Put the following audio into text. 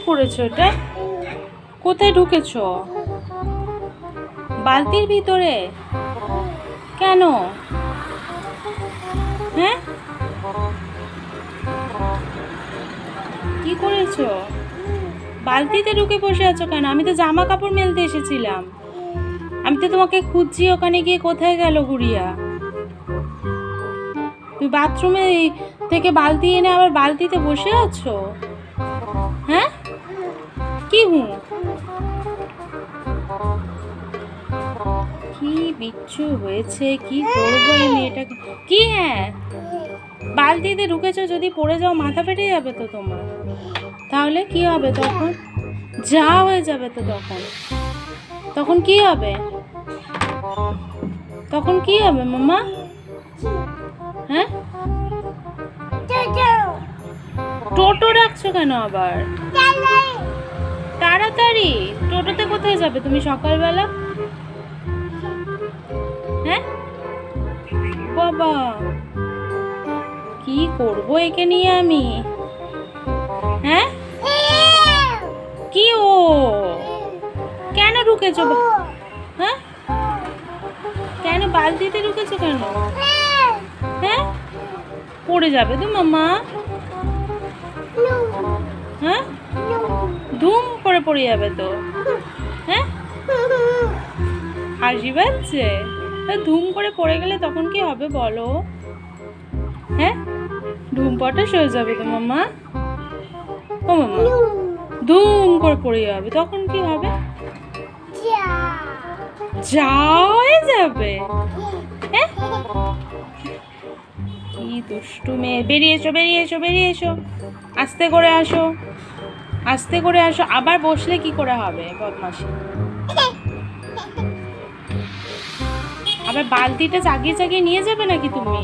করেছো এটা? কোথায় ঢুকেছো? বালতির ভিতরে কেন? হ্যাঁ, কি করেছো? বালতিতে ঢুকে বসে আছো কেন? আমি তো জামা কাপড় মেলতে এসেছিলাম। আমি তো তোমাকে খুঁজছি ওখানে গিয়ে। কোথায় গেল গুড়িয়া? তুমি বাথরুমে থেকে বালতি এনে আবার বালতিতে বসে আছো? হ্যাঁ, কি কি বিচ্ছু হয়েছে? কি করবো এই মেয়েটাকে? কি? হ্যাঁ, বালতিতে ঢুকেছো, যদি পড়ে যাও মাথা ফেটে যাবে তো তোমার। তাহলে কি হবে তখন? যা হয়ে যাবে তো তখন। তখন কি হবে? তখন কি হবে মামা? হ্যাঁ, টোটো রাখছো কেন আবার? তাড়াতাড়ি টোটোতে কোথায় যাবে তুমি সকালবেলা? হ্যাঁ বাবা, কি করবো একে নিয়ে আমি? হ্যাঁ, কি ও? কেন ঢুকেছো? হ্যাঁ, কেন বালতিতে ঢুকেছো কেন? হ্যাঁ, পড়ে যাবে তো মামা। হ্যাঁ, ধুম করে পড়ে যাবে তো। হ্যাঁ, হাসি পাচ্ছে? ধুম করে পড়ে গেলে তখন কি হবে বলো? হ্যাঁ, ধুম পটাশ হয়ে যাবে তো মামা। ও মামা, ধুম করে পড়ে যাবে তখন কি হবে? যা হয়ে যাবে। হ্যাঁ, কি দুষ্টু মেয়ে। বেরিয়ে এসো, বেরিয়ে এসো, বেরিয়ে এসো। আস্তে করে আসো, আস্তে করে আসো। আবার বসলে কি করে হবে বদমাশি? আবার বালতিটা চাগিয়ে চাগিয়ে নিয়ে যাবে নাকি তুমি?